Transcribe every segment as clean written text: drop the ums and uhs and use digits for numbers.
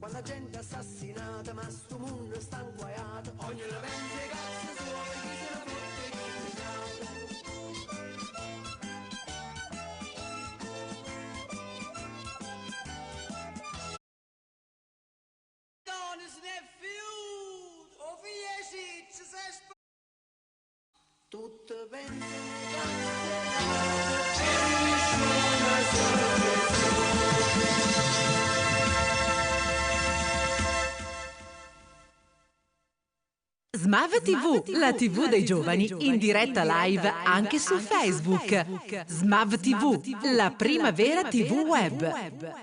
Quanta gente assassinata, ma sto mondo sta inguaiato. Ognuno pensa ai cazzi suoi, chi se ne fotte chi se ne tutto Smav TV, la TV dei giovani, in diretta live anche su Facebook. Smav TV, la prima vera TV web.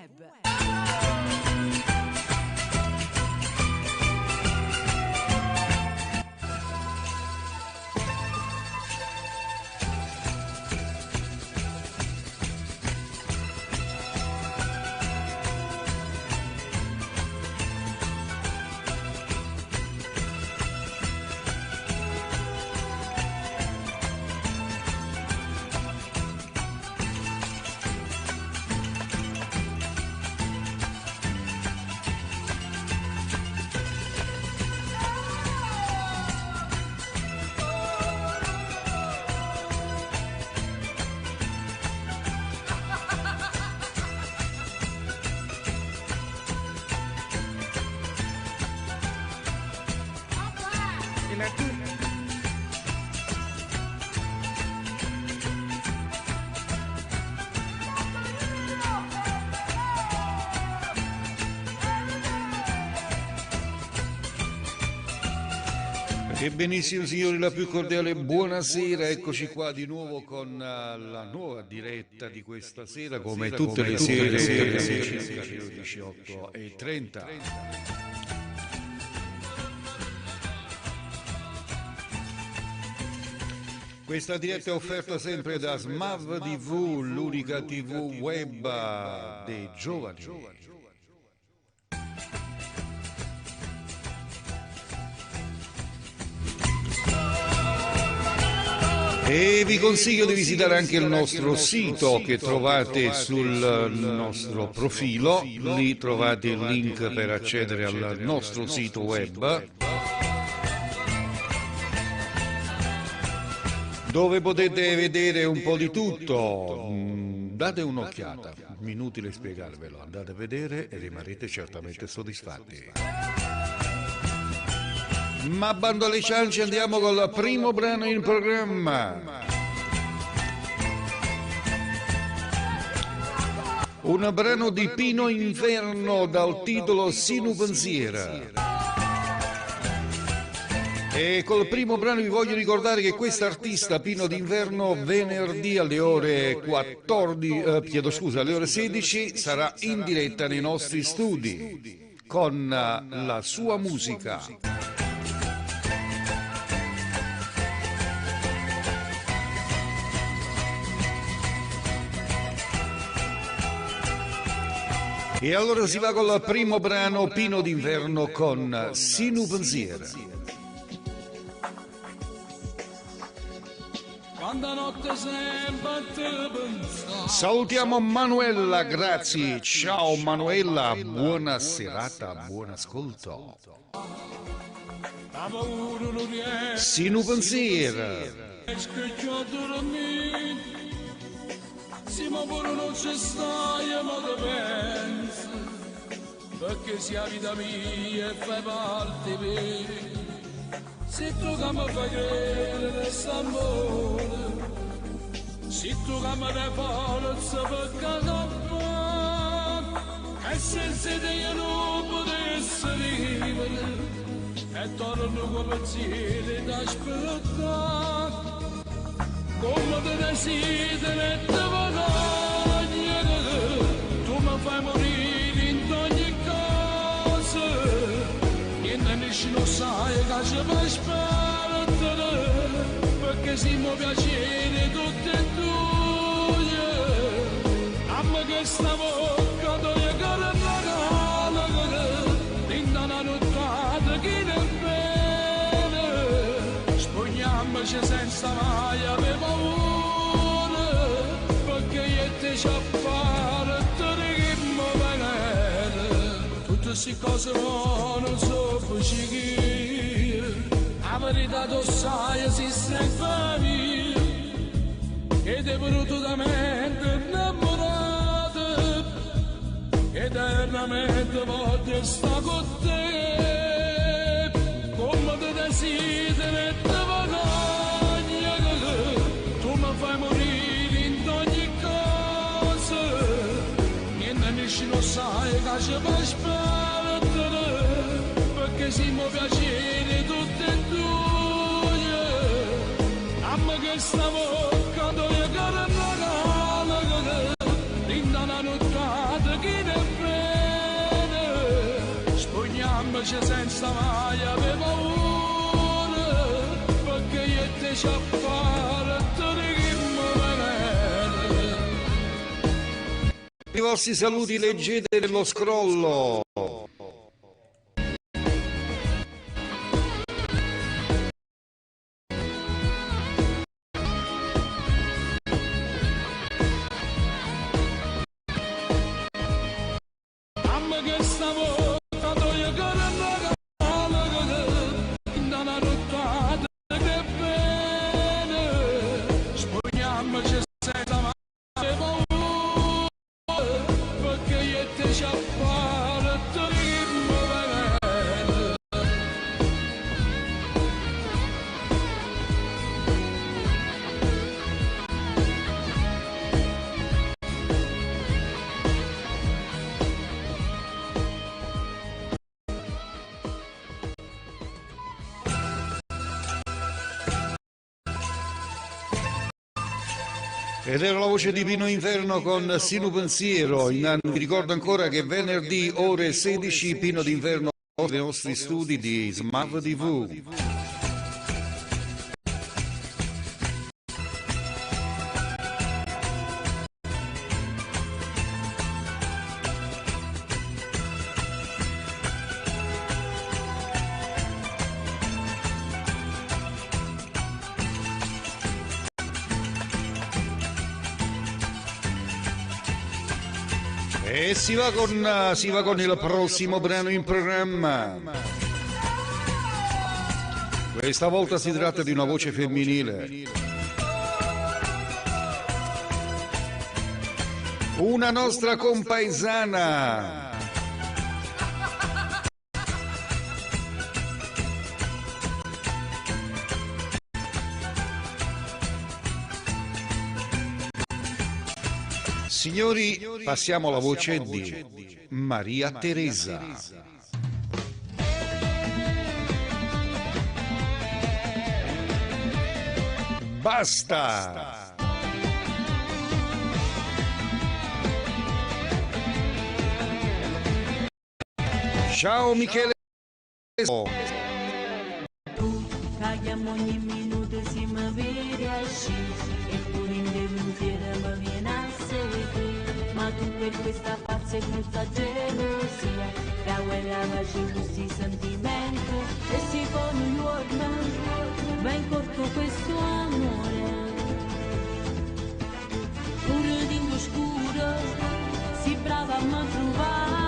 E benissimo signori, la più cordiale buonasera, eccoci qua di nuovo con la nuova diretta di questa sera, come tutte le sere, circa le 18:30. Questa diretta è offerta sempre da Smav TV, l'unica TV web dei giovani. E vi consiglio di visitare anche il nostro sito che trovate sul nostro profilo, lì trovate il link per accedere al nostro sito web, dove potete vedere un po' di tutto. Date un'occhiata, inutile spiegarvelo, andate a vedere e rimarrete certamente soddisfatti. Ma bando alle ciance, andiamo con il primo brano in programma. Un brano di Pino Inferno dal titolo Sinu Pensiera. E col primo brano vi voglio ricordare che quest'artista Pino d'Inverno venerdì alle ore 16 sarà in diretta nei nostri studi con la sua musica. E allora si va con il primo brano, Pino d'Inverno con Sinu Pensiera. Salutiamo Manuela, grazie. Ciao Manuela, buona serata, buon ascolto. Sinu Pensiera. Sì, ma pure non c'è stai, ma te pensi, perché sia la vita mia e fai parte mia. Se tu che mi fai credere quest'amore, se tu che mi dai forza per campare, e senza te io non potessi vivere, e torno come pensieri da aspettare. Come te desideri e te voglio, tu mi fai morire in ogni cosa, niente nessuno sai che ci fa sperare, perché siamo piacere tutti e due, a me che sta bocca dove cara regala, in una nottata che ne bene, spugniamoci senza mai avere paura, perché io ti c'ho fare te che mi venere, tutto queste cose non so più. La verità tu sai esiste in famiglia ed è volutamente innamorata eternamente voglio sta con te come te desideri e te voglia tu mi fai morire in ogni cosa niente nessuno sai che ci fa sperare perché siamo piacere tutti e due a me che stavo quando io caro linda la nottata che ne bene spugniamoci senza mai avere paura perché io e te ci appare te che mi I vostri saluti leggete nello scrollo. Ed era la voce di Pino Inferno con Sinu Pensiero. Mi ricordo ancora che venerdì ore 16 Pino d'Inferno nei nostri studi di Smav TV. E si va con il prossimo brano in programma. Questa volta si tratta di una voce femminile. Una nostra compaesana. Signori, passiamo alla voce di Maria Teresa. Basta! Ciao Michele. Tagliamo ogni minuto si mi vede asci e pure in pensiero mi viene a seguire ma tu per questa pazza e brutta gelosia da quella pace questi sentimenti e si pone un giorno va in corto questo amore pure d'ingo scuro si brava a mi trovare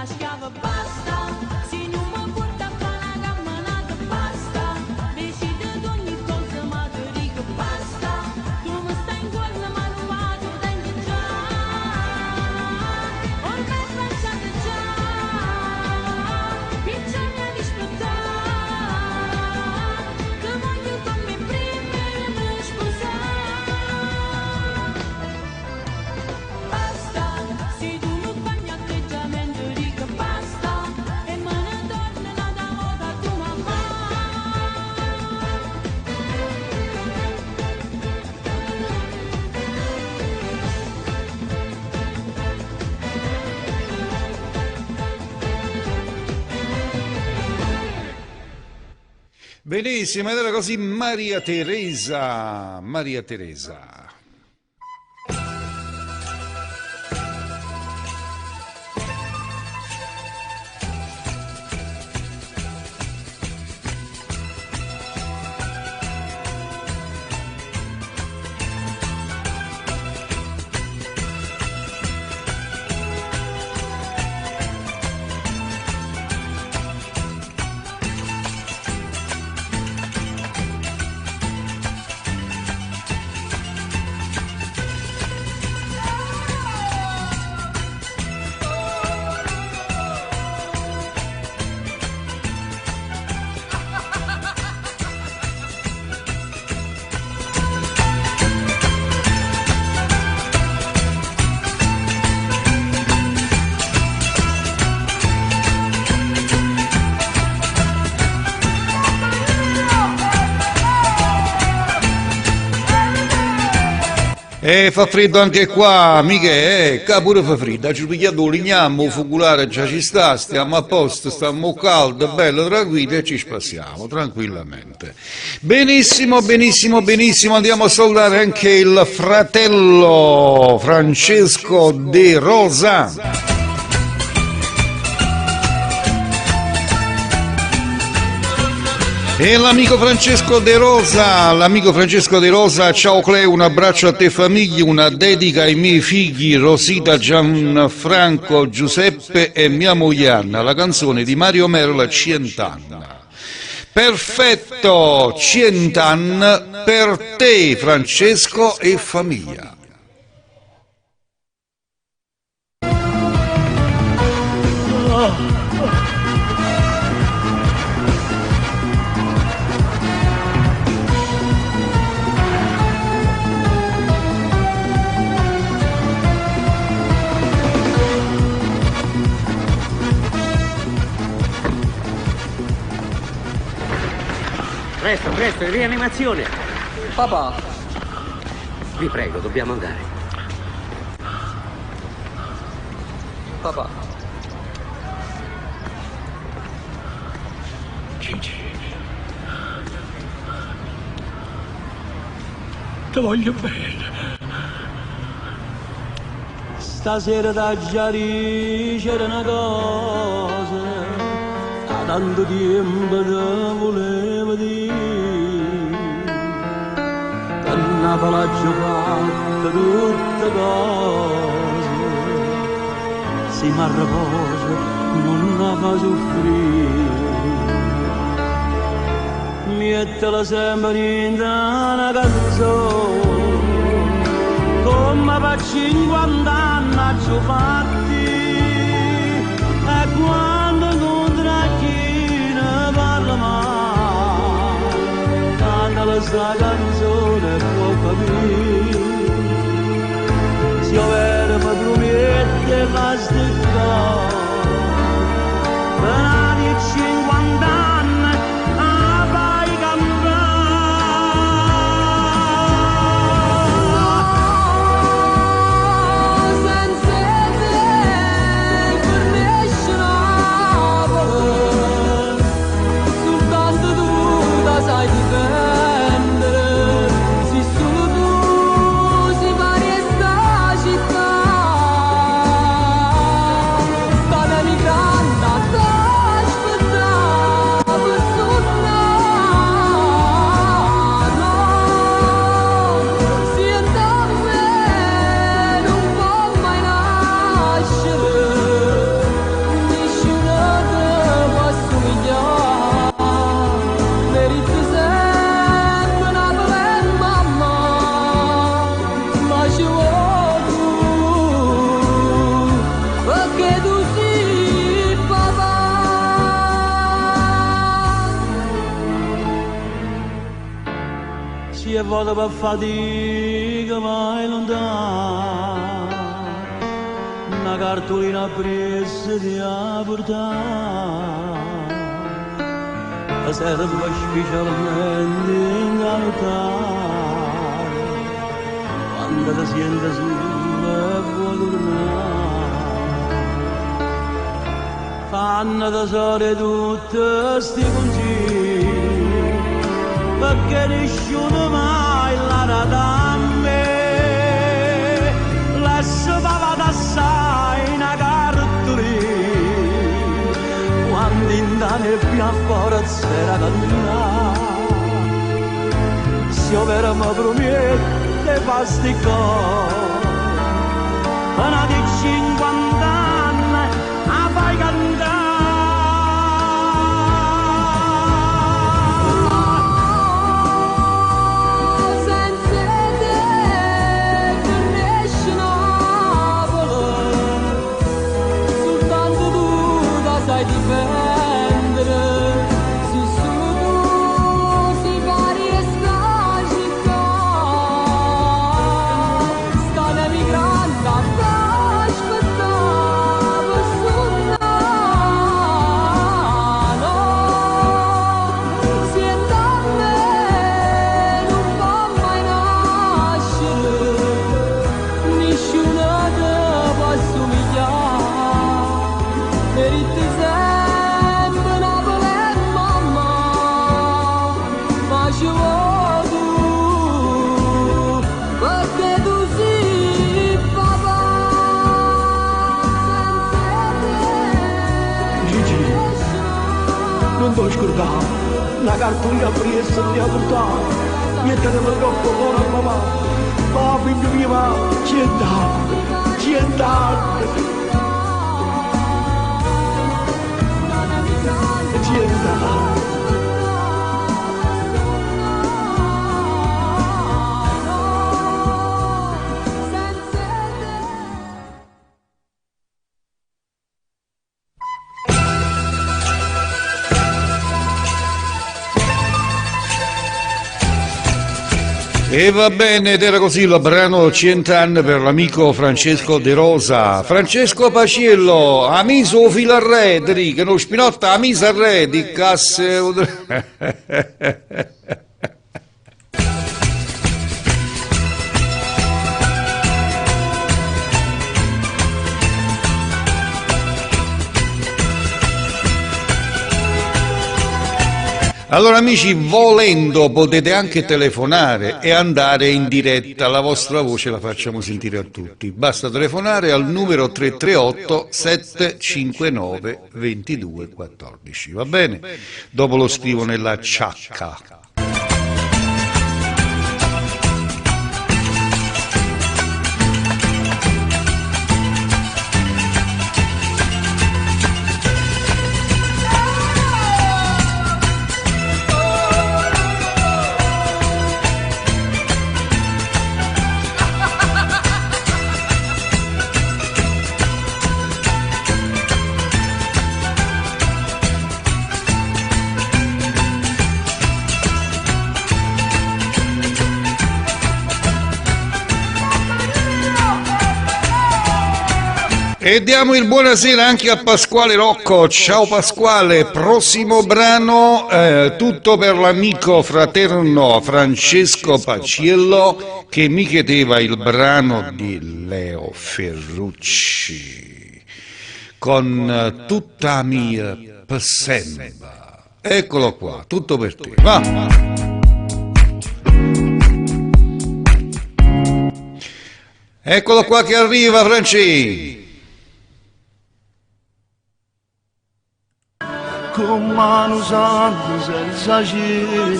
la schiava basta, se non mi porta a fare una camminata basta, decide di ogni cosa ma ti dico basta, tu mi stai in cuore ma non vado dentro già, ormai lasciate già, bisogna rispettare, che voglio come prima di sposare. Basta, se tu non fai un atteggiamento dico basta, e me ne torno un'altra volta a tua mamma. Benissimo, ed era così Maria Teresa. Maria Teresa. Fa freddo anche qua, mica, qua pure fa freddo, ci pigliamo lignammo, focolare già ci sta, stiamo a posto, stiamo caldo, bello, tranquillo e ci spassiamo tranquillamente. Benissimo, benissimo, benissimo, andiamo a salutare anche il fratello Francesco De Rosa. E l'amico Francesco De Rosa, ciao Cleo, un abbraccio a te famiglia, una dedica ai miei figli Rosita, Gianfranco, Giuseppe e mia moglie Anna, la canzone di Mario Merola, Cient'anna. Perfetto, Cient'anna per te Francesco e famiglia. Presto, rianimazione! Papà, Vi prego, dobbiamo andare. papà, Gigi, ti voglio bene. Stasera da Giari c'era una cosa, da tanto tempo te volevo dire, che una palaggia fatta tutte cose, se mi riposa non la fa soffrire, mettela sempre in una canzone, come per 50 anni ci fatti, e quando incontra chi ne parla male, canta la sua canzone e può capire, se io vero mi promette fa sticcare, per di 50 anni a vai cantare. Sai difendere, se solo tu e vado per fatica mai lontano, una cartolina presa di portare, serve specialmente in notare, quando ti senti solo e vuoi tornare, fanno tesoro tutti sti consigli, perché nessuno mai l'ha dato a me, lasciava d'assai una cartolina, quando in da nebbia fuori c'era camminare, se io vera mi promette pasticò, una di 50 anni a fai cantare. La cartolina presa di portare, mettere nel troppo buona mamma, ma figlio mio, ma 100 anni, 100 anni, 100 anni. E va bene, ed era così il brano 100 anni per l'amico Francesco De Rosa. Francesco Paciello, amiso filarre, che non spinotta amisa re di casse. Allora amici, volendo potete anche telefonare e andare in diretta, la vostra voce la facciamo sentire a tutti. Basta telefonare al numero 338 759 2214, va bene? Dopo lo scrivo nella ciacca. E diamo il buonasera anche a Pasquale Rocco. Ciao Pasquale, prossimo brano, tutto per l'amico fraterno Francesco Paciello che mi chiedeva il brano di Leo Ferrucci con tutta mia passemba. Eccolo qua, tutto per te, va! Eccolo qua che arriva, Franci! Con mano usando senza giri,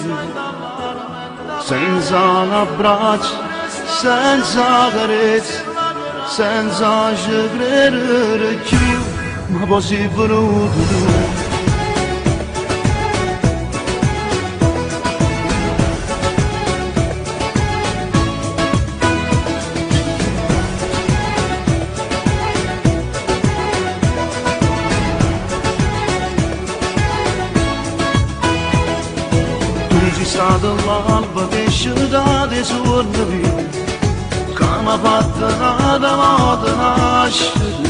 senza un abbraccio, senza carezze, senza ci credere più, ma poi sei venuto tu. stato l'alba che scenda di suono mio, che mi ha fatto nata moda nascere.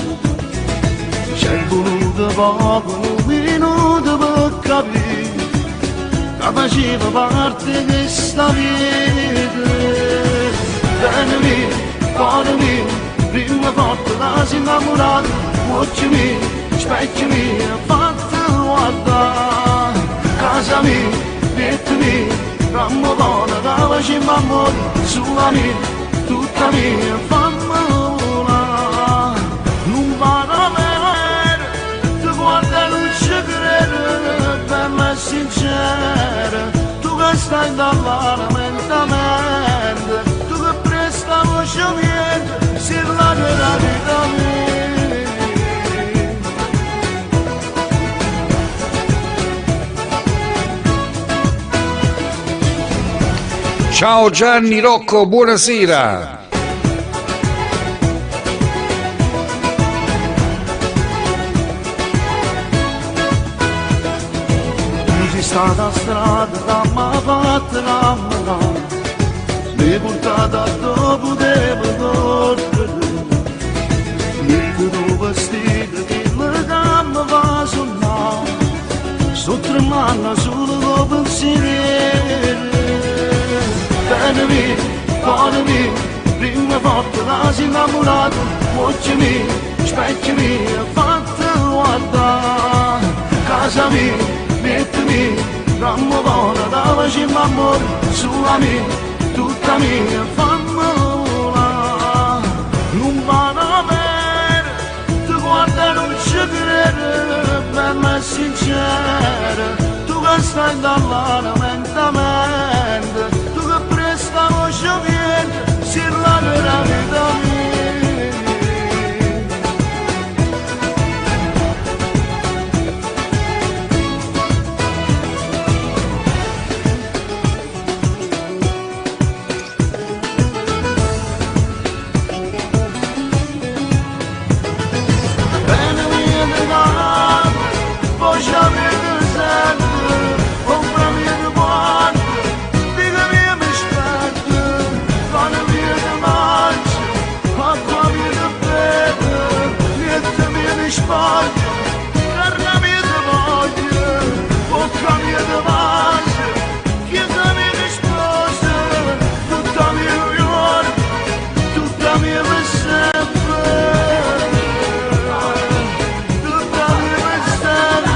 C'è voluto poco, un minuto per capire che faceva parte di questa vita. Bene mio, cuore mio, prima volta da si innamorato, occhi miei, specchio mio, fatto guardare. Casa mia, letto mio, rammo buona, che faceva amore, sua mia, tutta mia, fammi volare. Non vado bene, ti guarda e non ci credo, bella e sincera, tu che stai dall'ala lentamente, tu che presta voce niente, si la vera vita mia. Ciao Gianni Rocco, buonasera. Sei stata a strada che m'ha fatto innamorare, mi hai portata dopo devo correre, nel tuo vestito che le gambe fa suonare, sto tremando solo con pensieri. Bene mio, cuore mio, prima volta da si innamorato, occhi miei, specchio mio, fatto guardare. Casa mia, letto mio, rammo buona, da faceva amore, sua mia, tutta mia, fammi volare. Non vado bene, ti guarda e non ci credo, bella e sincera, tu che stai dall'ala lentamente, sta voce niente, si la vera vita mia. Bene mia di mare, voce mia di sette, ombra mia di buona, dica mia mi spetta, pane mia di mangia, acqua mia di beve, niente mia di spaglia, carne mia di voglia, bocca mia di mangia, chiesa mia di sposa, tutta mia New York, tutta mia per sempre, tutta mia per sempre.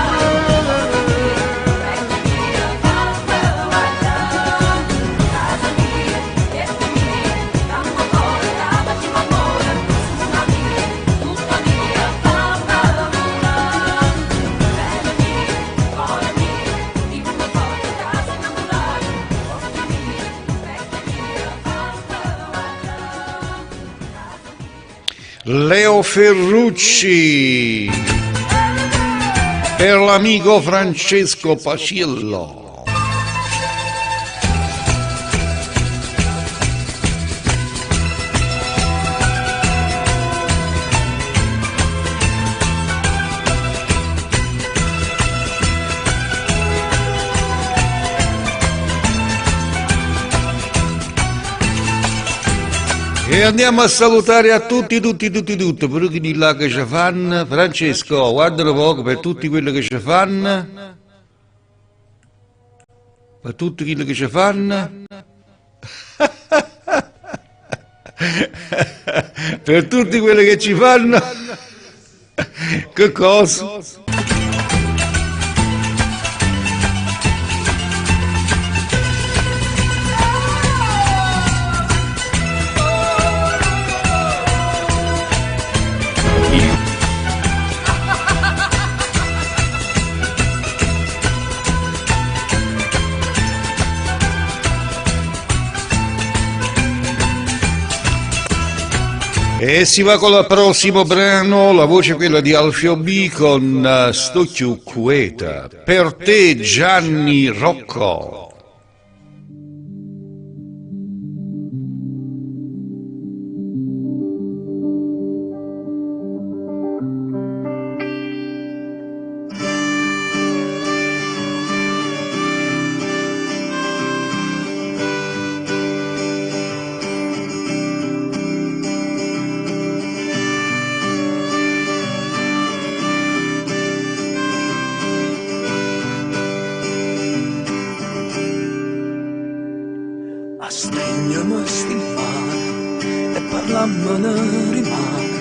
Leo Ferrucci per l'amico Francesco Paciello. E andiamo a salutare a tutti, per chi di là che ci fanno. Francesco, guardalo poco per tutti quelli che ci fanno. Per tutti quelli che ci fanno. Per tutti quelli che ci fanno. Che cosa? E si va con il prossimo brano, la voce è quella di Alfio B con Sto chiù quieta. Per te Gianni Rocco. stringiamo stinfare e parlammo rimane.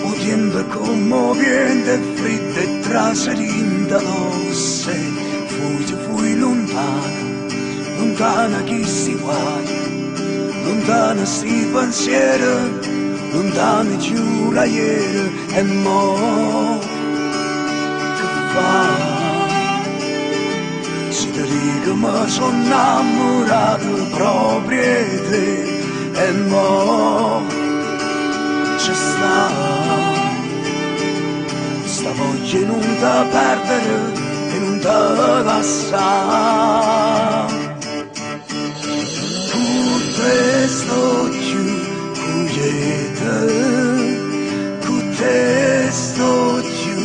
O tempo commovente, freddo e traserinda l'osse, fui lontana, lontana chi si guai, lontana sti pensieri, lontana giura ieri e mo che fa? Si ti dico ma sono innamorato proprio di te e mo c'è sta voglia non da perdere e non da lasciare. Con te sto giù, con te sto giù,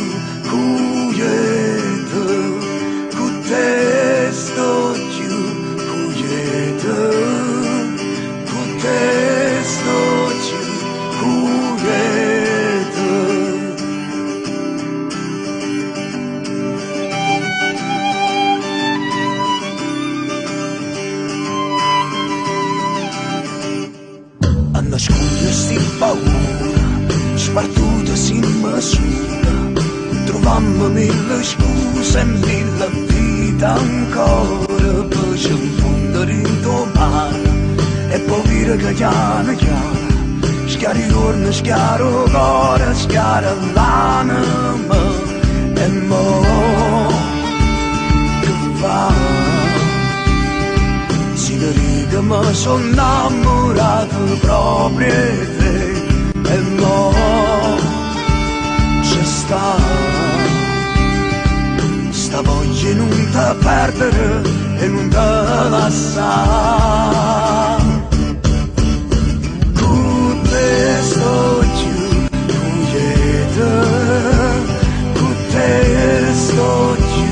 con te sto giù, con te sto giù, a nascondersi paura, spartuta sin misura, trovammo mille scuse e mille vita ancora, per confondere in tuo mare e poi dire che chiana chiana, schiari giorno, schiaro cuore, schiara l'anima e mo che fa? Si dica ma sono innamorato proprio di te e mo c'è sta voglia non da perdere e non da lasciare. Con te sto giù, con te sto giù,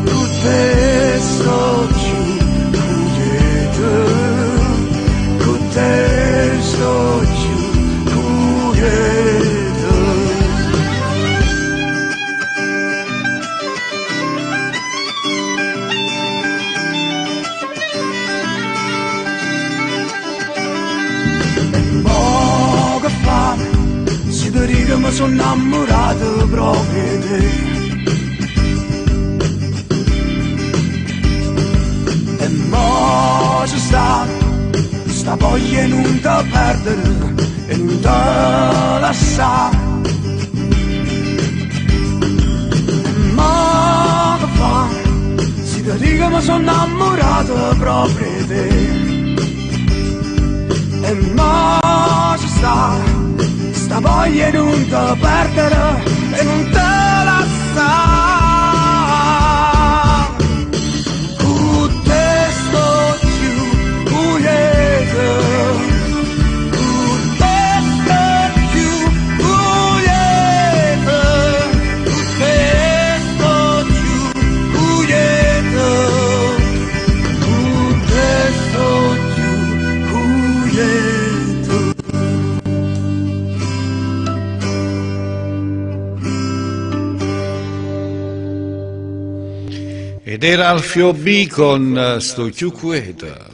con te sto giù, con te sto giù, si ti dica ma sono innamorato proprio di te e mo c'è sta voglia non da perdere e non da lasciare e mo che fa? Si ti dica ma sono innamorato proprio di te e mo c'è sta voglia non da perdere e non da lasciare. Con te sto giù, con te sto giù, con te sto giù, con te sto giù, con Ed era Alfio B con Sto chiù queta.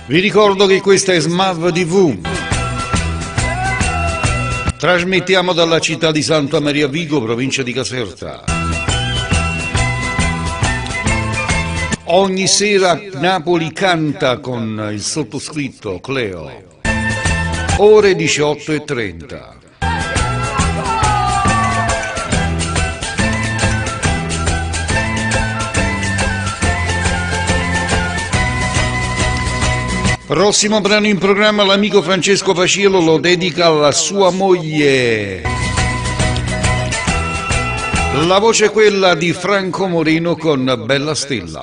Vi ricordo che questa è SMAV TV. Trasmettiamo dalla città di Santa Maria Vigo, provincia di Caserta. Ogni sera Napoli canta con il sottoscritto Cleo. Ore 18:30. Prossimo brano in programma, l'amico Francesco Paciello lo dedica alla sua moglie. La voce è quella di Franco Moreno con Bella Stella.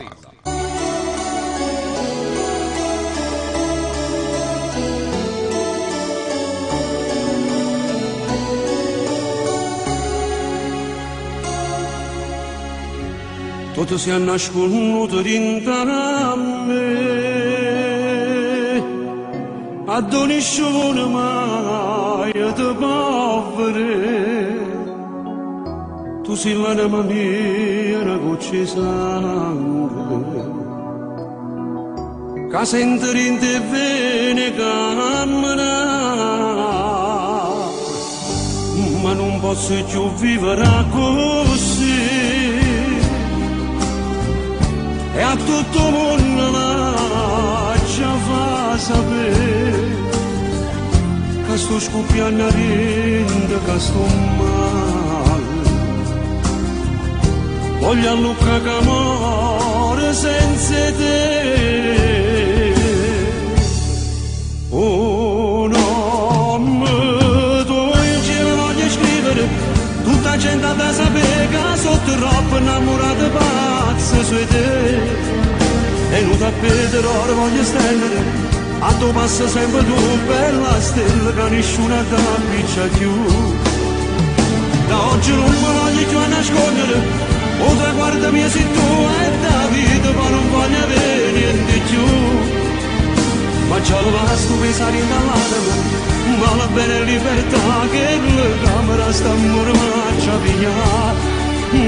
tutto si è nasconuto dentro a me, addonisce mai di povere, tu sei l'anima mia, una goccia di sangue, che sente in te vene cammina, ma non posso più vivere così. E a tutto il mondo lascia fa sapere che sto scoppiando a rinde, che sto male. Voglio a Lucca che muore senza te. Oh no, tu in cielo voglio scrivere, tutta gente da sapere che sotto troppo innamorata pazza su te. E non da perdere ora voglio stendere, a tu passa sempre tu, bella stella, che nessuno ti appiccia più. Da oggi non mi voglio più a nascondere, o traguardo mio sei tu e da vita, ma non voglio avere niente più. Ma già lo basta pensare in dall'anima, ma la bene libertà che la camera sta mormaccia via,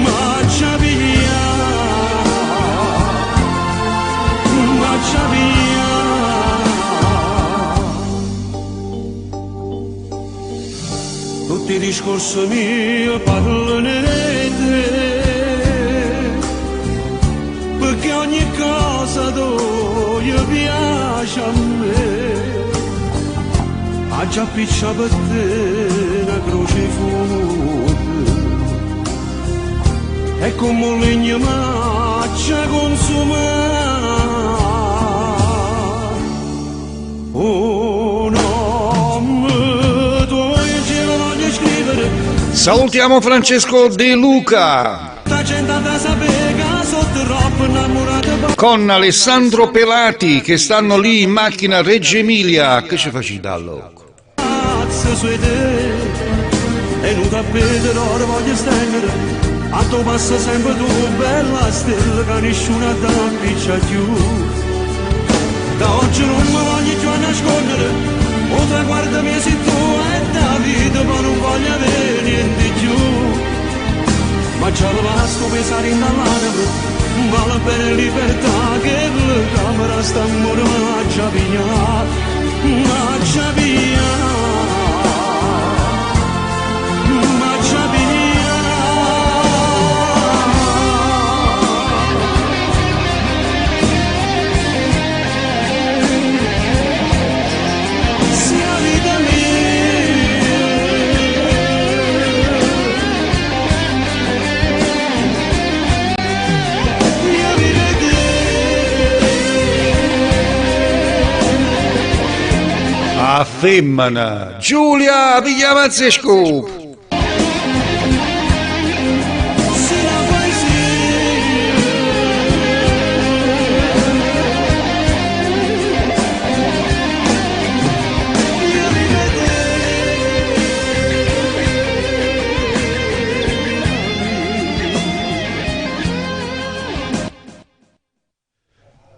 marcia via. Marcia via. Tutti i discorsi miei parlano di te, perché ogni cosa tu piace a me. Ha già piccia per te una croce fuoco, e come un legno maccia consumare. Oh no, tu in cielo voglio scrivere. Salutiamo Francesco De Luca con Alessandro Pelati che stanno lì in macchina a Reggio Emilia. Che ci facci dallo? E non da vedere ora voglio stendere, a tu passa sempre tu, bella stella, che nessuno ti appiccia più. Da oggi non mi voglio più a nascondere, o traguardo mio sei tu e da vita, ma non voglio avere niente più. Ma già lo basta pensare in dall'anima, ma la bene libertà che la camera sta mormaccia via, marcia via. A femmina Giulia Pigliamazzesco.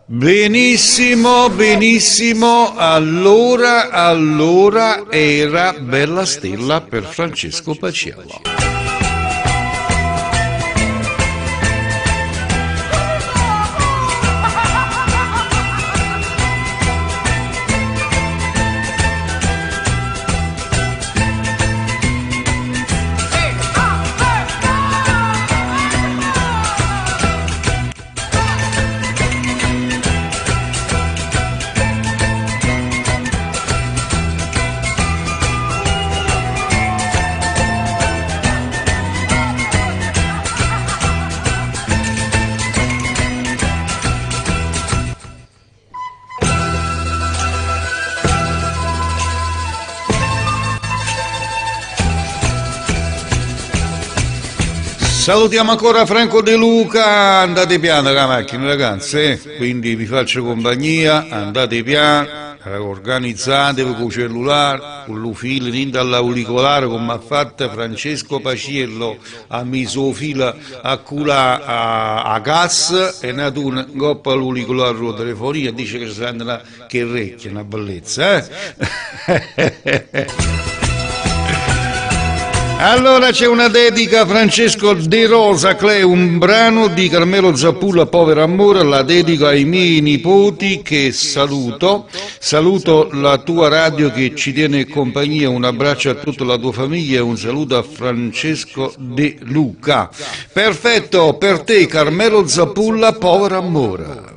Benissimo, benissimo, allora era Bella Stella per Francesco Paciello. Salutiamo ancora Franco De Luca, andate piano con la macchina ragazzi, quindi vi faccio compagnia, andate piano, organizzatevi con il cellulare, con il filo niente all'auricolare come ha fatto Francesco Paciello, ha messo il filo a culla a gas e nato un coppa all'auricolare con la telefonia e dice che ci sarà che recchia, una bellezza, Allora c'è una dedica a Francesco De Rosa Cleo, un brano di Carmelo Zappulla, Povero Amore, la dedico ai miei nipoti che saluto la tua radio che ci tiene compagnia, un abbraccio a tutta la tua famiglia e un saluto a Francesco De Luca. Perfetto, per te Carmelo Zappulla, Povero Amore.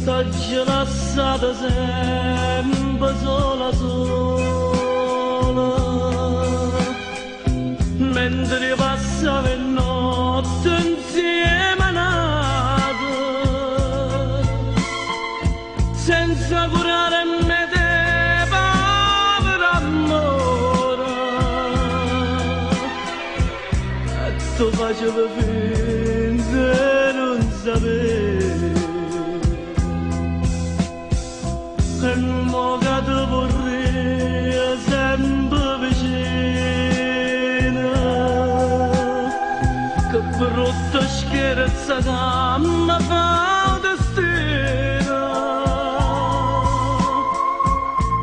T'ho lasciata sempre sola sola, mentre passava il notte insieme a nata, senza curare me te, povero amore, e tu facevi finta di non sapere. E mo che ti vorrei sempre vicina, che brutta scherza che mi fa destino,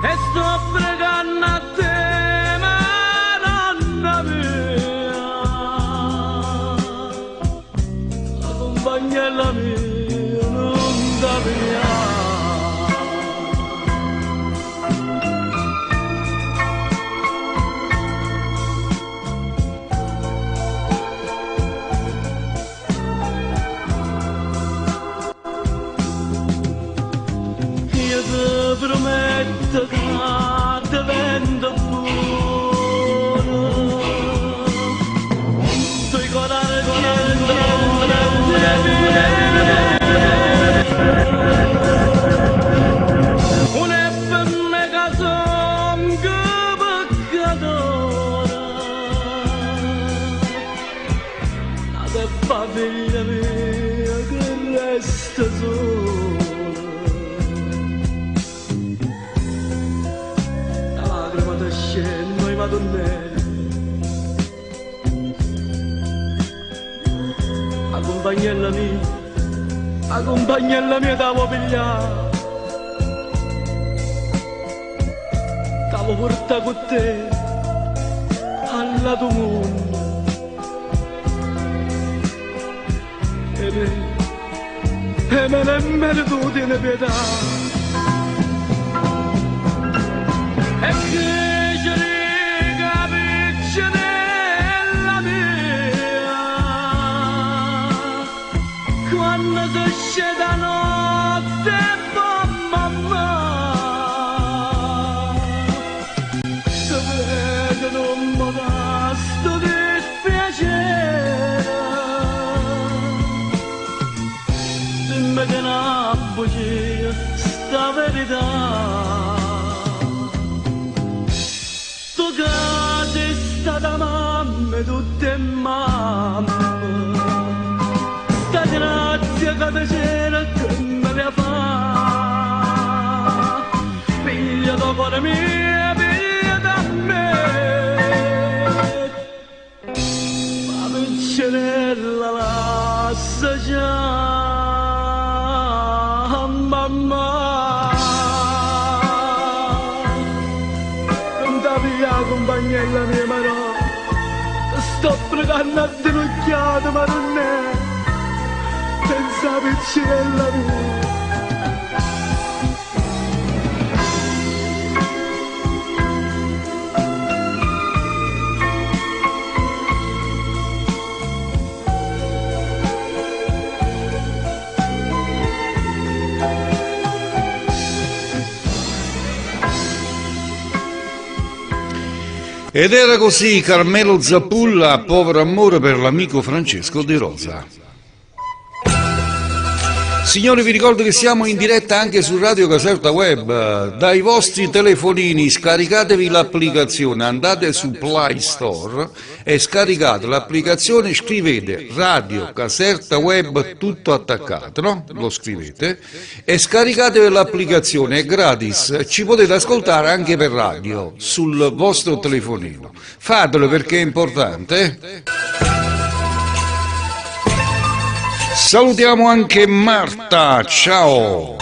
e sto pregando a te, Madonna mia, la compagnella mia, non da mia. Prometto che divento buono, tu colare una femme che son che peccatore, la te figlia mia che resta sola. Noi madonnelle, a compagnella mia t'avevo pigliato, t'avevo portato con te al lato mondo, e me ne tu tieni pietà, e che quando si scende a notte, mamma, se vedo non mi dà sto dispiacere, dimmi che una bugia sta verità, tu che sei stata mamma, tutte mamme, grazia che te c'era che me la fa, piglia da cuore mia, piglia da me, ma piccerella lascia già, mamma, non da via compagnella mia, ma no, sto pregando a denunziare, ma non è. Pensa piccirella mia. Ed era così Carmelo Zappulla, povero amore per l'amico Francesco De Rosa. Signori, vi ricordo che siamo in diretta anche su Radio Caserta Web. Dai vostri telefonini scaricatevi l'applicazione, andate su Play Store e scaricate l'applicazione, scrivete Radio Caserta Web tutto attaccato, no? Lo scrivete e scaricatevi l'applicazione, è gratis, ci potete ascoltare anche per radio sul vostro telefonino. Fatelo perché è importante. Salutiamo anche Marta, ciao!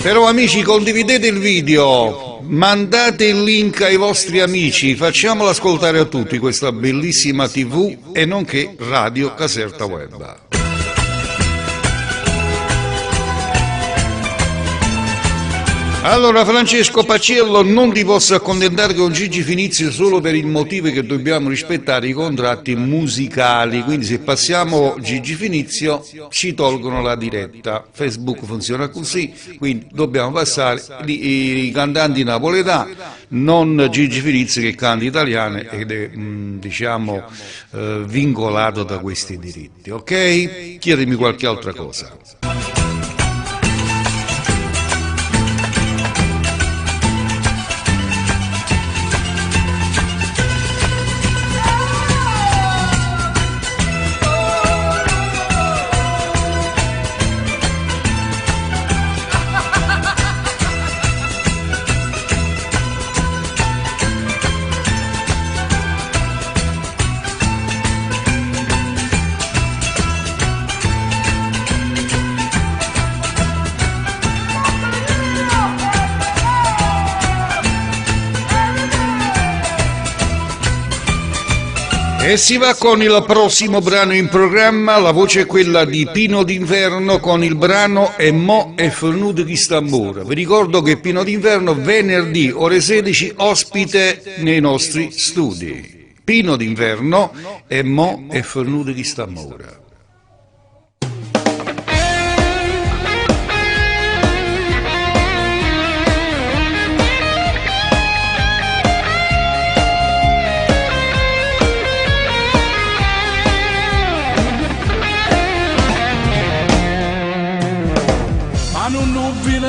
Però amici, condividete il video, mandate il link ai vostri amici, facciamolo ascoltare a tutti questa bellissima TV e nonché Radio Caserta Web. Allora Francesco Paciello, non ti posso accontentare con Gigi Finizio solo per il motivo che dobbiamo rispettare i contratti musicali, quindi se passiamo Gigi Finizio ci tolgono la diretta. Facebook funziona così, quindi dobbiamo passare i cantanti napoletani, non Gigi Finizio che canta italiane ed è diciamo vincolato da questi diritti, ok? Chiedimi qualche altra cosa. E si va con il prossimo brano in programma, la voce è quella di Pino d'Inverno con il brano E mo' è venuto chi sta amore. Vi ricordo che Pino d'Inverno venerdì ore 16 ospite nei nostri studi. Pino d'Inverno E mo' è venuto chi sta amore.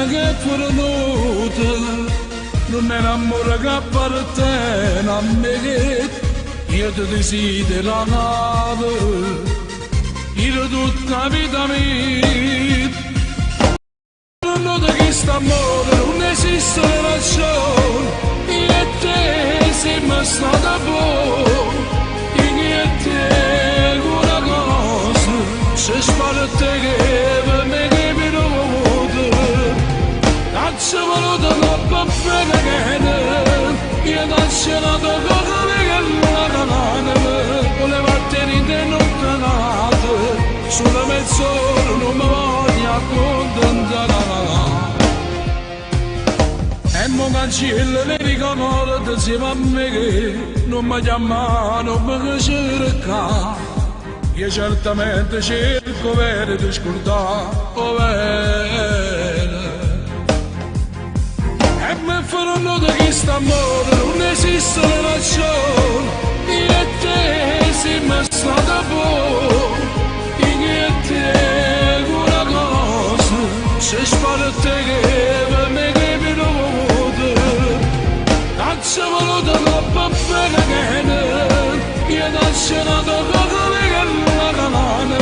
Che fornuta non è l'amore che appartiene a me, io ti desidero la nave, io tutta la vita mia. Non da chi sta amore non esiste ragione, io e te siamo stati buoni, io e te una cosa, se spara te che per me che mi non ci voluto troppo bene che io ti ho scenato come che la canale voleva tenere notte nata sulla mezz'ora non mi voglio accontentare e mo cancello le ricordo insieme a me che non mi chiama non mi cerca io certamente cerco per ti scordare oh bene. E mi faranno da chi sta amore non esiste ragione, io e te siamo stati buoni, io e te una cosa, se spara te che per me che mi vuole, non ci voluto troppo bene che io ti ho scenato come che la canale,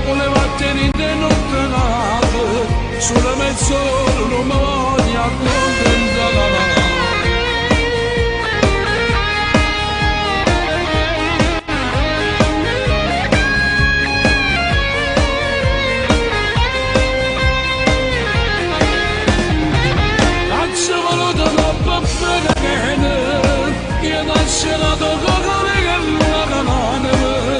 voleva tenere notte nata, sulla mezz'ora non mi voglio accontentare. Non ci voluto troppo bene che io ti ho scenato come che la canale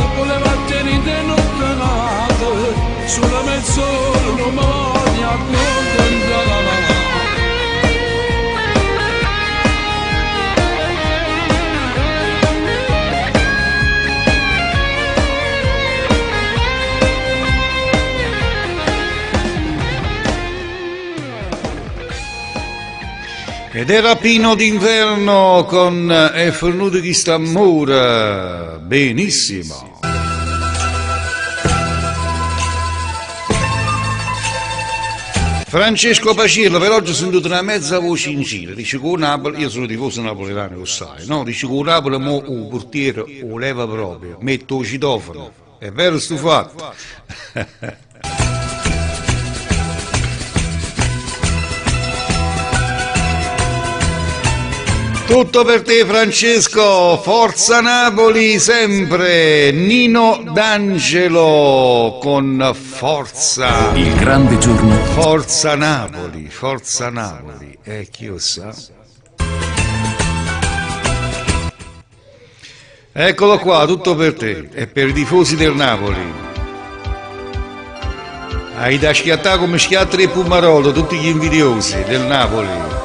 Ed era Pino d'inverno con È fornuto chi sta amore, benissimo. Francesco Paciello per oggi ho sentito una mezza voce in giro, dice che o Napoli, io sono tifoso napoletano, lo sai, no? Dice che o Napoli mo il portiere o leva proprio, metto il citofono, è vero sto fatto? Tutto per te Francesco, forza Napoli sempre, Nino D'Angelo con forza. Il grande giorno. Forza Napoli, chi lo sa. Eccolo qua, tutto per te e per i tifosi del Napoli. Hai da schiattare come schiattri e Pumarolo, tutti gli invidiosi del Napoli.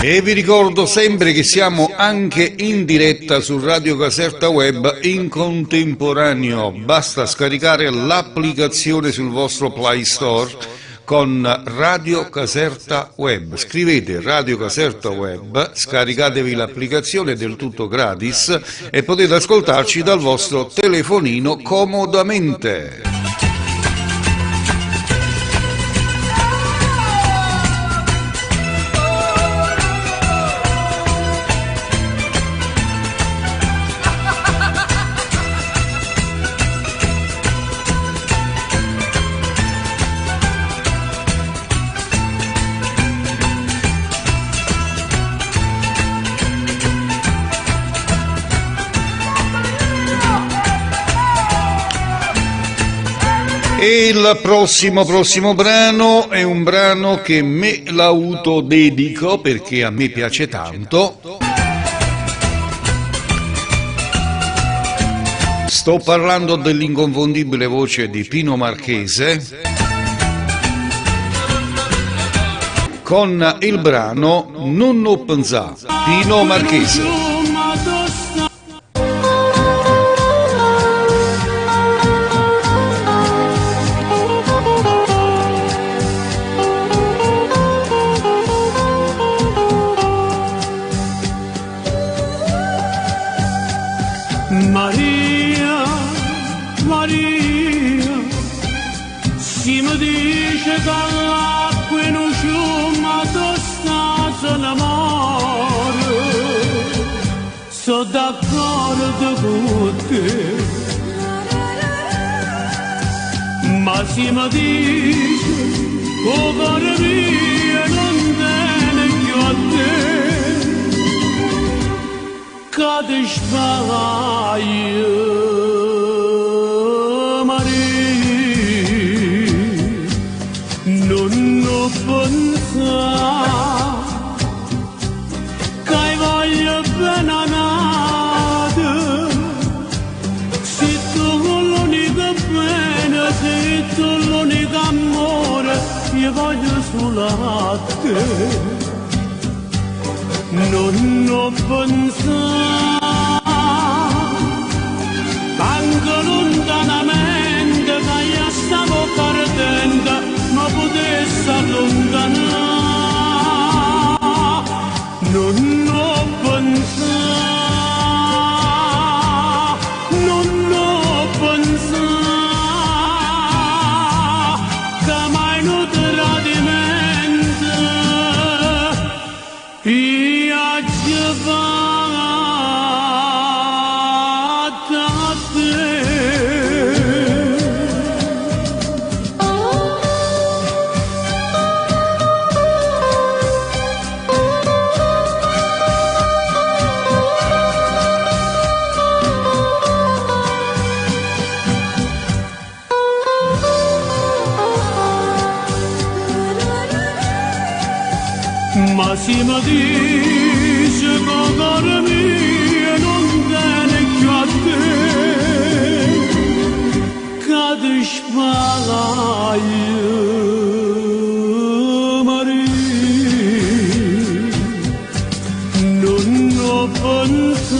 E vi ricordo sempre che siamo anche in diretta su Radio Caserta Web in contemporaneo. Basta scaricare l'applicazione sul vostro Play Store con Radio Caserta Web. Scrivete Radio Caserta Web, scaricatevi l'applicazione, è del tutto gratis e potete ascoltarci dal vostro telefonino comodamente. E il prossimo brano è un brano che me l'autodedico perché a me piace tanto. Sto parlando dell'inconfondibile voce di Pino Marchese con il brano Non ho pensato. Pino Marchese. Maria, Maria, si mi dice che l'acqua non sciuma tosta l'amore, sono d'accordo con te, ma si mi dice, oh cuore mio, non viene più a te. Cade sbaglio, Maria, non ho pensato che voglio bene a nada, se tu l'unica bene, se tu l'unico amore, io voglio solo a te. Non ho pensato, anche lontanamente, che io stavo perdendo, ma potessi allontanare. Non ho pensato, non ho pensato, che mai non tradimento. Ma si mi dice che cuore mio non viene più a te, cade spalaio, Maria, non ho pensato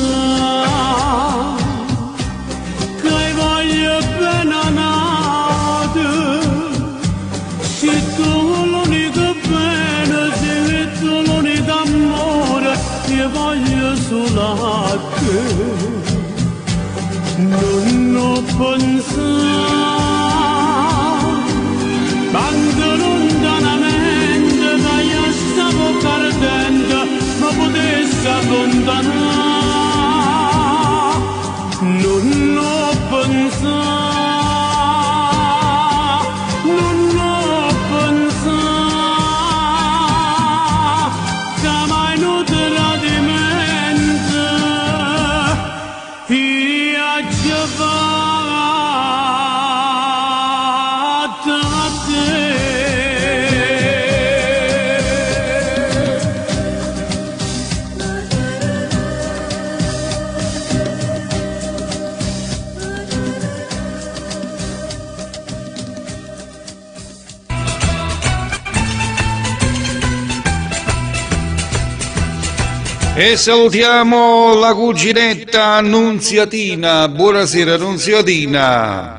che voglio bene a nada, se tu l'unico bene, l'unico amore, io voglio solo a te. Non ho pensato, anche lontanamente, che io stavo perdendo, ma potessi allontanare. Non ho pensato, non ho pensato, che mai non tradimento, io ci vado a te. E salutiamo la cuginetta Annunziatina. Buonasera Annunziatina.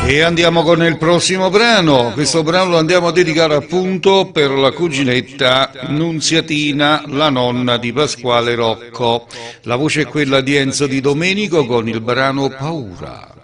E andiamo con il prossimo brano. Questo brano lo andiamo a dedicare appunto per la cuginetta Nunziatina, la nonna di Pasquale Rocco. La voce è quella di Enzo Di Domenico con il brano Paura.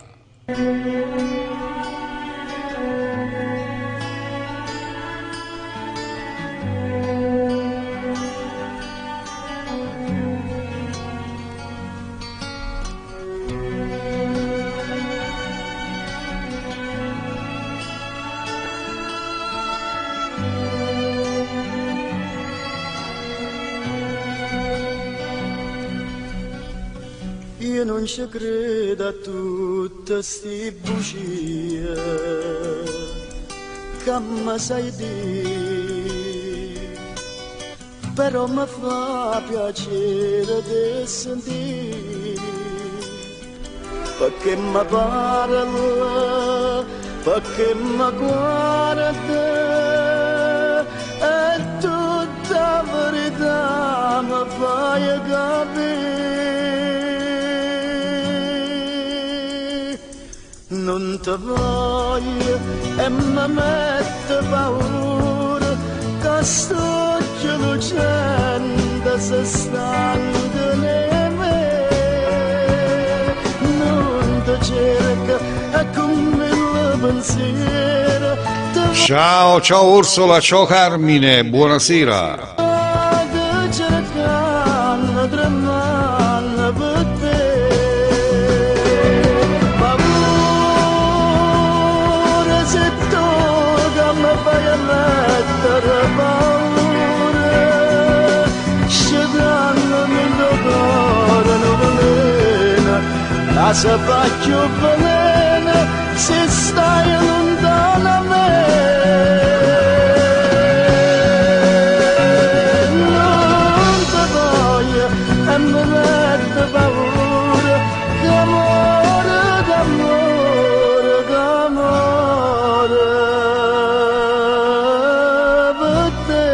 Io non ci credo a tutte sti bugie che mi sai dire, però mi fa piacere di sentire, perché mi parla, perché mi guarda, e tutta verità mi fai capire. Non ti voglio e mi mette paura che sto lucendo se stanno in me. Non ti cerco e come il pensiero. Ciao, ciao Orsola, ciao Carmine, buonasera. La sapacchio veleno se stai lontano a me. Non ti voglio e mi mette paura, che amore, che amore, che amore per te.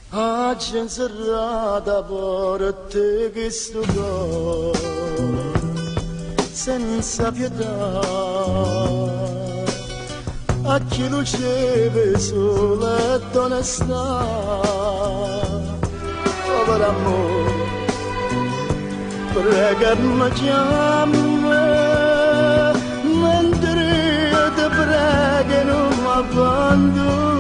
Oggi in serrata porte che sto cuore senza pietà, a chi luceve sole ed onestà. Povero amore, prega mi chiama, mentre ti prego non mi abbandona.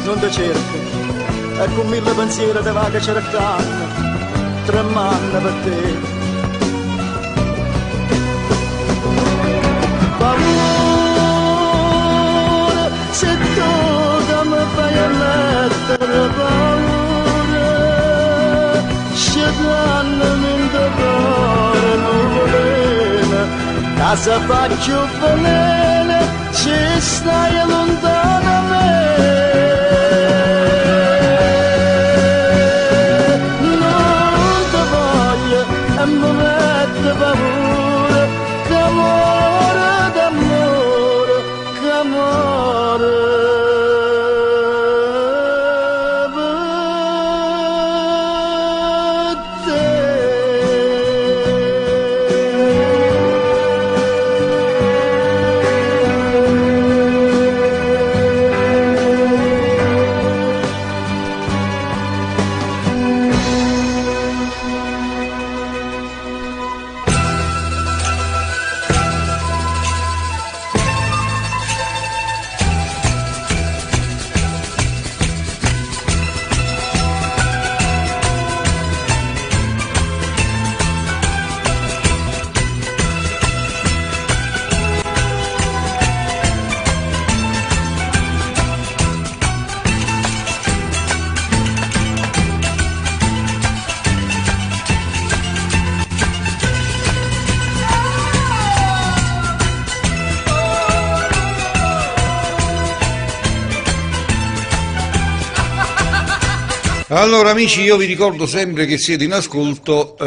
Non ti cerco, e con mille pensieri te va che cercano, tremando per te. Paura, se tu che mi fai a mettere paura, scegliandomi in tuo cuore nuvolina, casa faccio veleno, ci stai lontano a me. Mi mette paura, che amore, d'amore, che amore per te. Allora amici, io vi ricordo sempre che siete in ascolto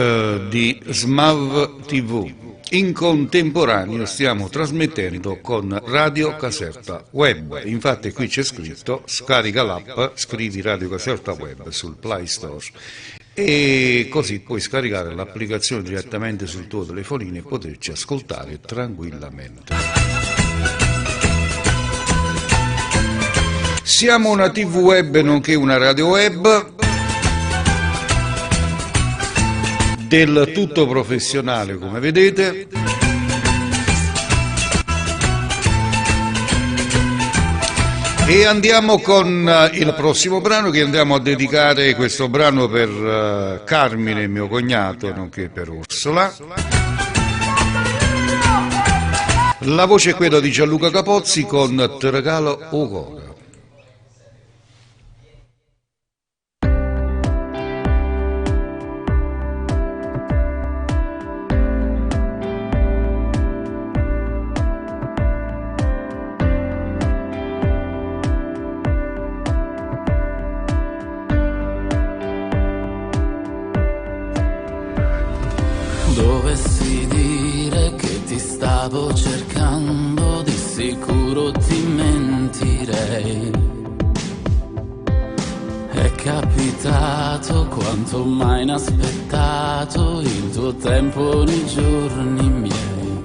di SMAV TV. In contemporaneo stiamo trasmettendo con Radio Caserta Web. Infatti qui c'è scritto scarica l'app, scrivi Radio Caserta Web sul Play Store e così puoi scaricare l'applicazione direttamente sul tuo telefonino e poterci ascoltare tranquillamente. Siamo una TV web nonché una radio web del tutto professionale, come vedete. E andiamo con il prossimo brano, che andiamo a dedicare questo brano per Carmine, mio cognato, nonché per Orsola. La voce è quella di Gianluca Capozzi con Te regalo o cuore. Dovessi dire che ti stavo cercando, di sicuro ti mentirei. È capitato quanto mai inaspettato il tuo tempo nei giorni miei.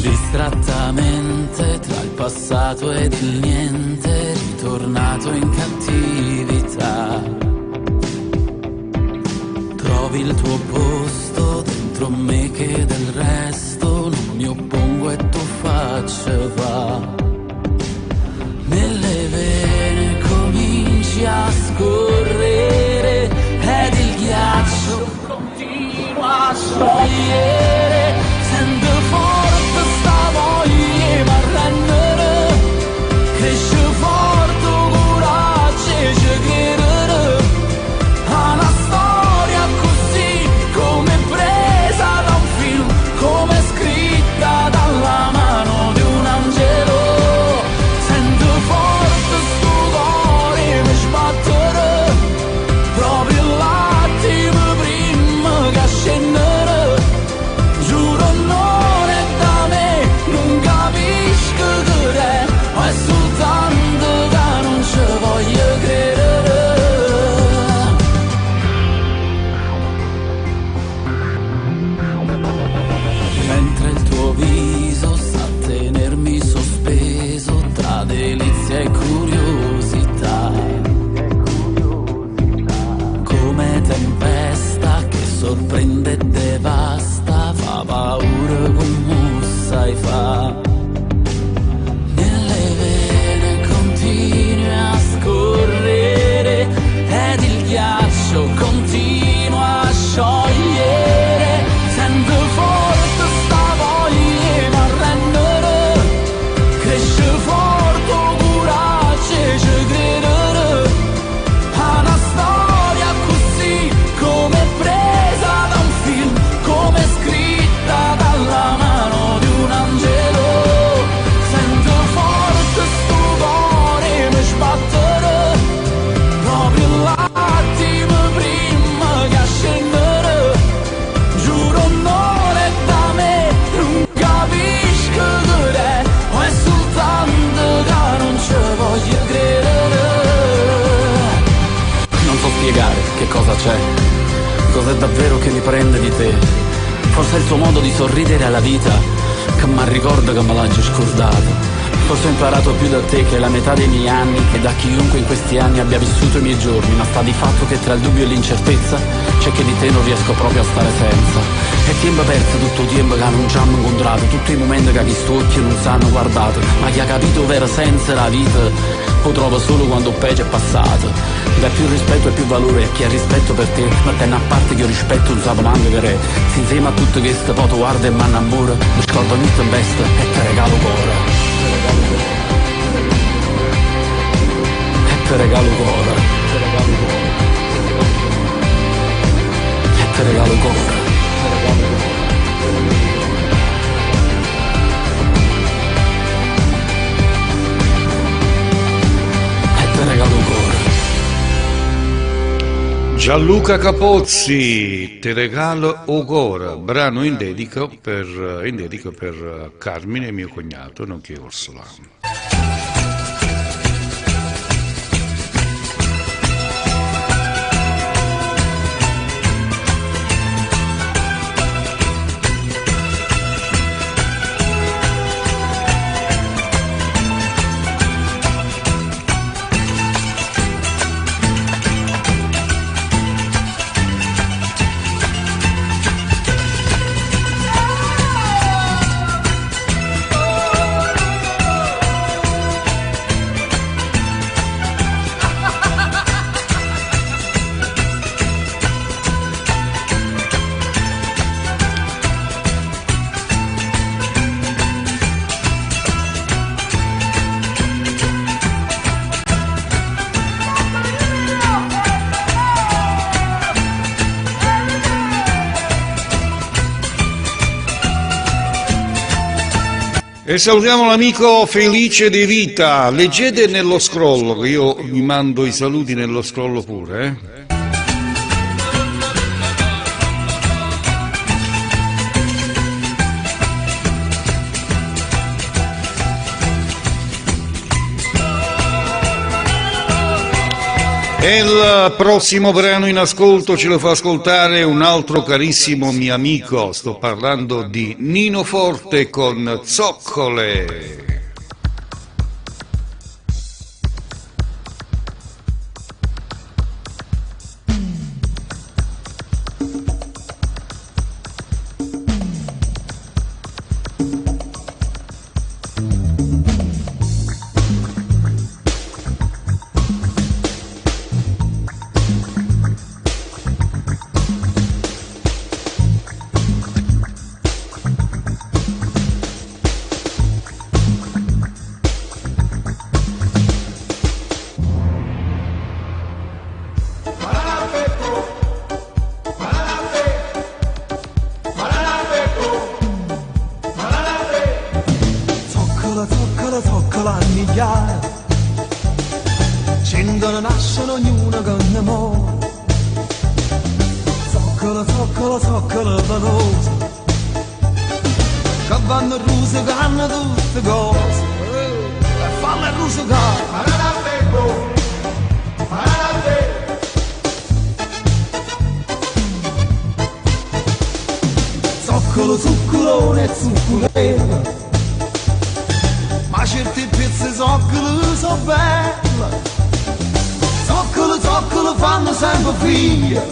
Distrattamente tra il passato ed il niente, ritornato in cattività. Trovi il tuo posto dentro me che del resto non mi oppongo e tu faccia va. Nelle vene cominci a scorrere ed il ghiaccio continua a sciogliere. Sento forte sta voglia ma rendere, cresce forte coraggio e ci credere a una storia così come presa da un film, come scritta dalla mano di un angelo. Sento forte sto cuore mi sbattere proprio l'attimo prima che scendere. Giuro non è da me, non capisco che è, ma è soltanto che non ci voglio credere. Mentre il tuo viso sa tenermi sospeso tra delizia e curiosità, come tempesta che sorprende e devasta, fa paura come sai fa. Nelle vene continui a scorrere ed il ghiaccio continua a sciogliere. Sento forte sta voglia ma rendere, cresce forte coraggio e ci credere a una storia così come presa da un film, come scritta dalla mano di un angelo. Sento forte sto cuore mi sbattere proprio l'attimo prima che scendere. Giuro non è da me, non capisco che è, ma è soltanto che non ci voglio credere. Non so spiegare che cosa c'è, cos'è davvero che mi prende di te. Forse è il tuo modo di sorridere alla vita che mi ricorda che me l'ha già scordato. Forse ho imparato più da te che la metà dei miei anni e da chiunque in questi anni abbia vissuto i miei giorni, ma sta di fatto che tra il dubbio e l'incertezza c'è che di te non riesco proprio a stare senza. E tempo perso tutto il tempo che non ci hanno incontrato, tutti i momenti che questi occhi non si hanno guardato, ma chi ha capito vero senso la vita lo trova solo quando il peggio è passato. Dai più rispetto e più valore a chi ha rispetto per te, ma tenna a parte che io rispetto non sapevo manco che re. Se insieme a tutto questo poi tu guarda e mi innamora, mi scordo ogni tempesta e te regalo cuore. Te regalo cuore, e te regalo cuore. E te regalo cuore. Gianluca Capozzi, Te regalo Ogora, brano in dedica per Carmine, mio cognato, nonché Orsola. E salutiamo l'amico Felice De Vita, leggete nello scrollo, che io vi mando i saluti nello scrollo pure, E il prossimo brano in ascolto ce lo fa ascoltare un altro carissimo mio amico, sto parlando di Nino Forte con Zoccole. Zoccola a migliaia, scendono, nascono ognuno con amore. Zoccola venosa, che vanno a rusicare tutte cose, e fanno rusicare. Zoccolo, zuccolone e zuccolella, ma certi pezzi zoccolo sono belle. Zoccolo fanno sempre figlie,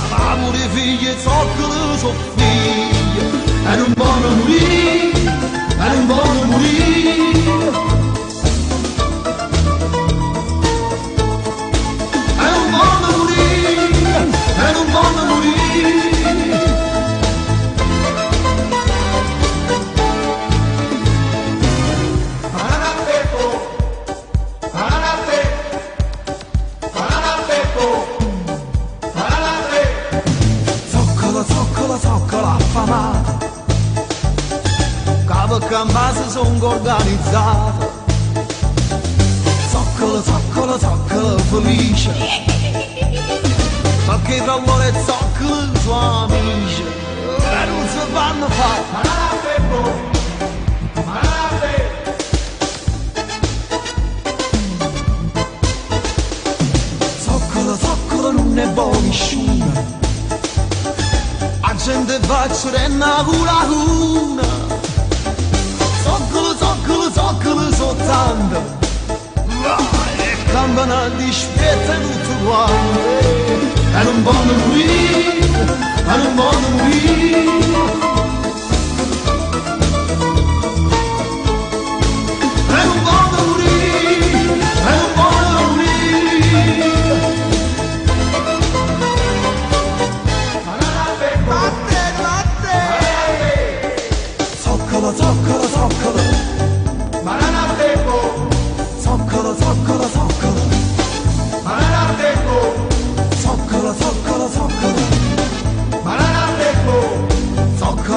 l'amore figlie, zoccolo sono figlie, e non vogliono morire, e non vogliono morire, e non vogliono morire, e non vogliono morire. Zoccola affamata, cavo che in base sono organizzata. Zoccolo felice, perché tra vuole zoccolo sua amici, e non si fanno fare. Zoccolo non è buono nessuno, gente faccio renna cura. Zoccolo soltanto, e campanelli di spietta tutto quanto, e non vogliono morire, e non vogliono morire. Zoccolo, banana pepo. Zoccolo, banana pepo. Zoccolo, banana pepo. Zoccolo.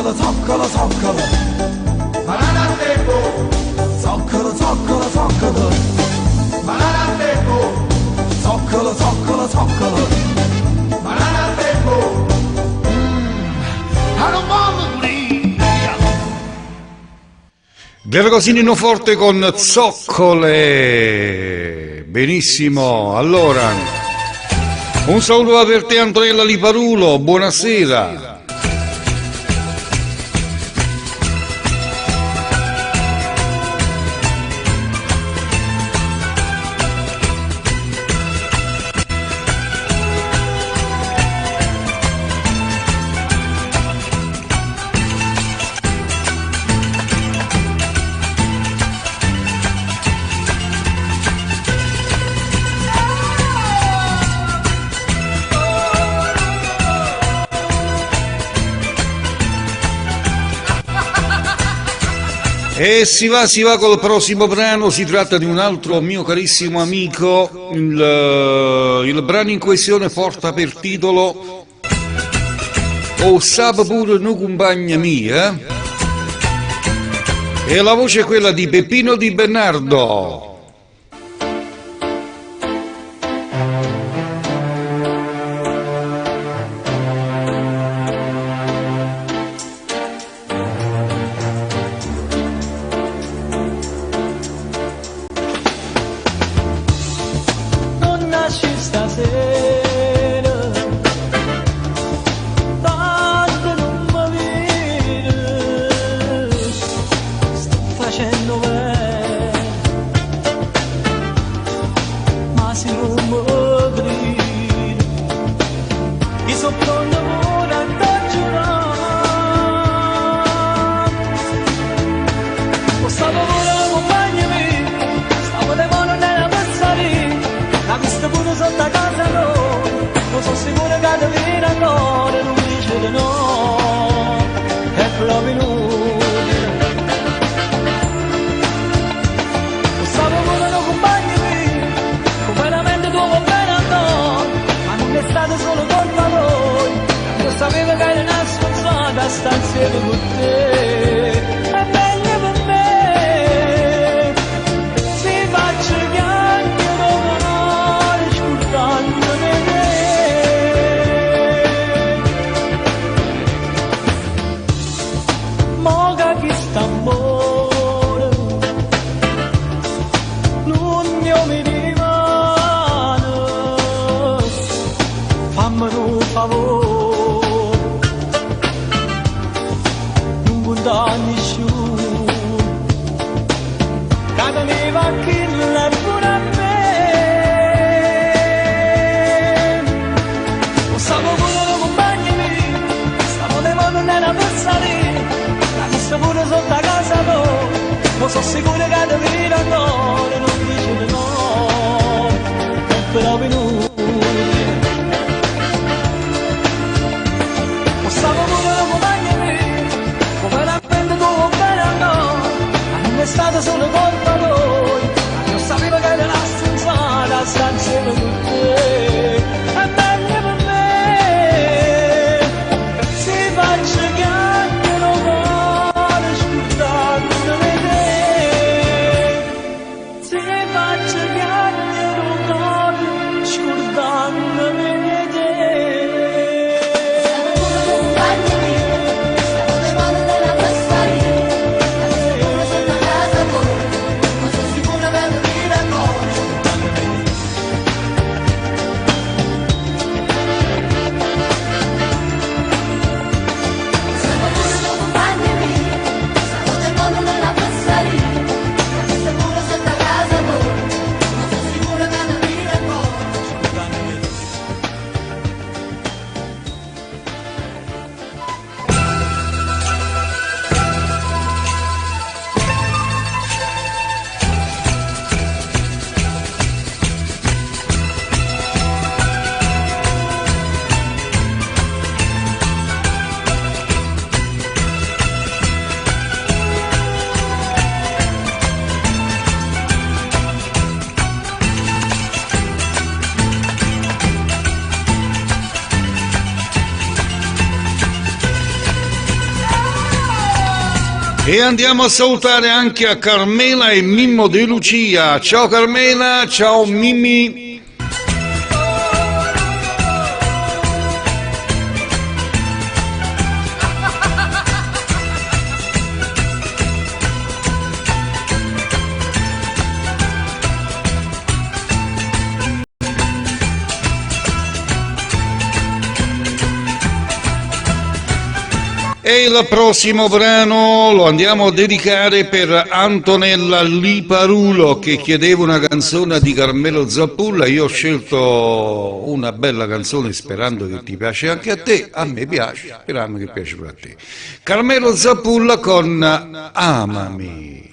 Vergosinino forte con Zoccole. Benissimo, allora un saluto per te Antonella Liparulo, buonasera. E si va col prossimo brano, si tratta di un altro mio carissimo amico, il brano in questione porta per titolo O sape pure no compagna mia, e la voce è quella di Peppino Di Bernardo. E andiamo a salutare anche a Carmela e Mimmo De Lucia. Ciao Carmela, ciao Mimmi. E il prossimo brano lo andiamo a dedicare per Antonella Liparulo, che chiedeva una canzone di Carmelo Zappulla. Io ho scelto una bella canzone sperando che ti piace anche a te. A me piace, sperando che piace pure a te. Carmelo Zappulla con Amami.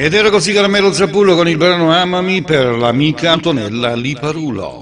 Ed era così Carmelo Zappullo con il brano Amami per l'amica Antonella Liparulo.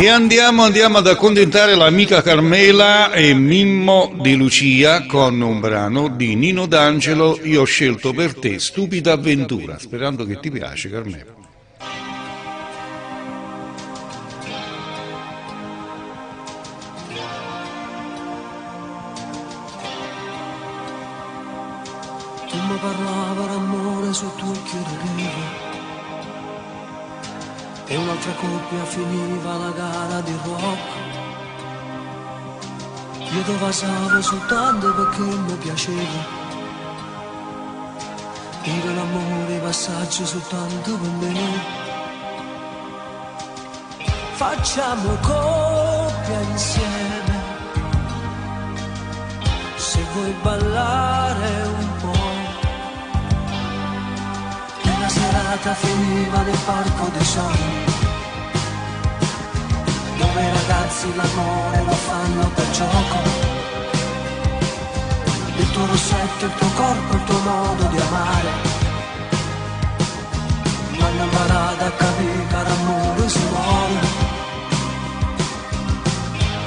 E andiamo ad accontentare l'amica Carmela e Mimmo di Lucia con un brano di Nino D'Angelo, Io ho scelto per te, Stupida avventura, sperando che ti piace, Carmela. Tu mi parlava d'amore su tuo chiedere e un'altra coppia finiva la gara di rock. Io ti basavo soltanto perché mi piaceva Era l'amore passaggio soltanto per me. Facciamo coppia insieme, se vuoi ballare un po'. E la serata finiva nel parco dei sogni, dove i ragazzi l'amore lo fanno per gioco. Il tuo rossetto, il tuo corpo, il tuo modo di amare mi hanno imparato a capire che l'amore si muore.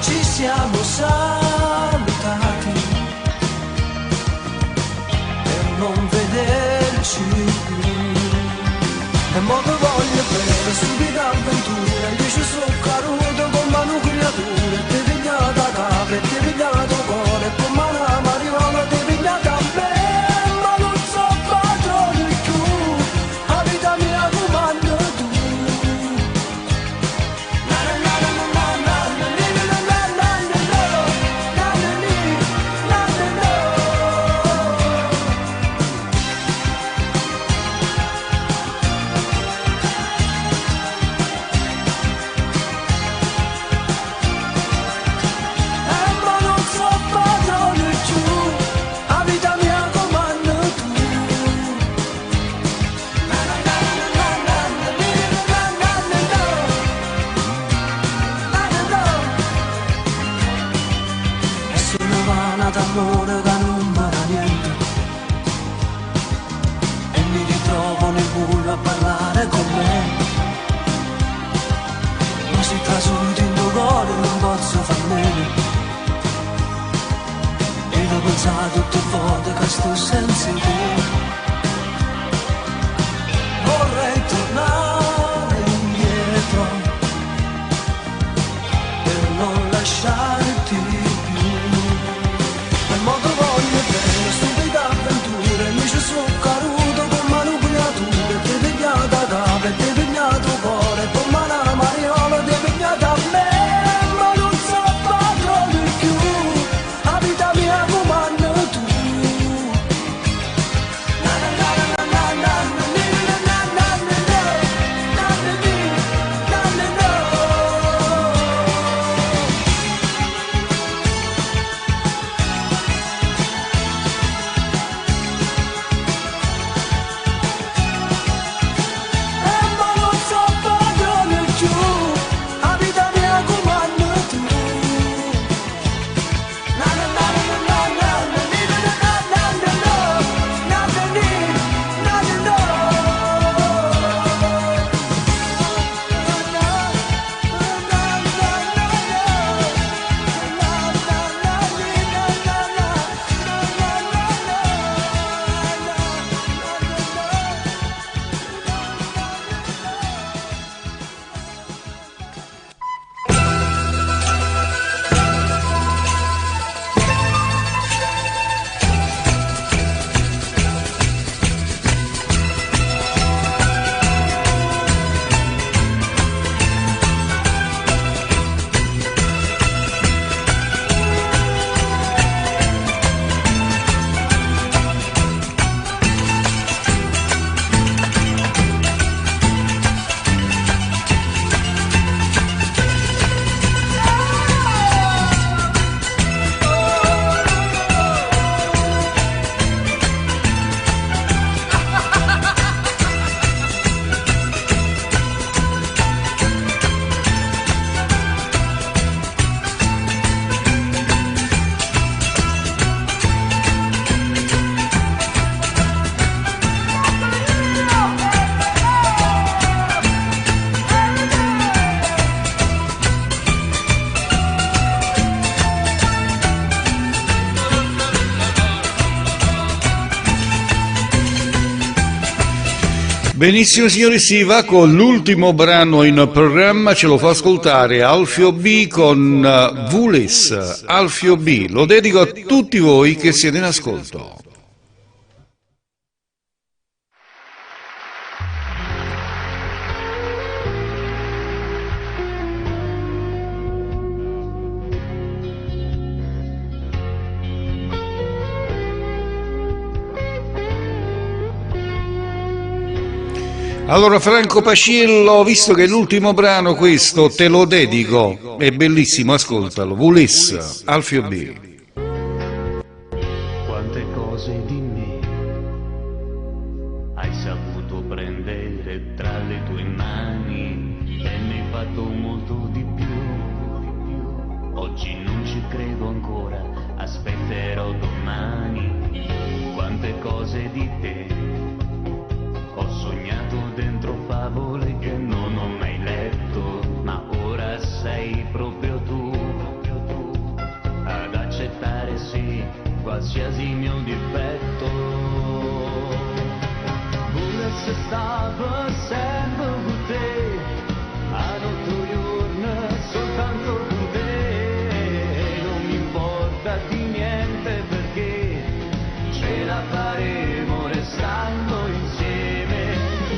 Ci siamo salutati per non vederci più, e mo che voglio bene stupide avventure. Io ci sono caduto con mano creature, ti pigliata capo e ti pigliato cuore, con mano mariola ti pigliata a me, ma non so padrone più, la vita mia comando tu. D'amore che non vale niente, e mi ritrovo nel buio a parlare con me, ma si trasudito in tuo cuore non posso far meno. E ho pensato tutte volte che sto senza te, vorrei tornare indietro per non lasciarti più. Modo voglio bene, stupide avventure, mi ci sono caduto con mano creature, ti pigliata capo e ti pigliato cuore, con mano mariola ti pigliata a me, ma non so padrone più, la vita mia comando tu. Benissimo signori, si va con l'ultimo brano in programma, ce lo fa ascoltare Alfio B con Vulis. Alfio B, lo dedico a tutti voi che siete in ascolto. Allora Franco Paciello, visto che è l'ultimo brano questo, te lo dedico, è bellissimo, ascoltalo, Vulessa, Alfio B. Quante cose di me hai saputo prendere tra le tue mani e ne hai fatto molto di più. Oggi non ci credo ancora, aspetterò domani. Quante cose di te ho sognato dentro favole che non ho mai letto, ma ora sei proprio tu ad accettare sì qualsiasi mio difetto. Pure se stavo sempre con te, ad 8 giorni soltanto con te, non mi importa di niente perché ce la faremo restando insieme.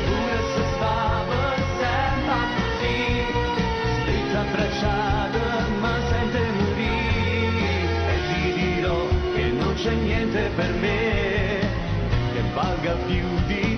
Pure se stavo sempre così, stessa abbracciata ma senza morire, e ti dirò che non c'è niente per me che valga più di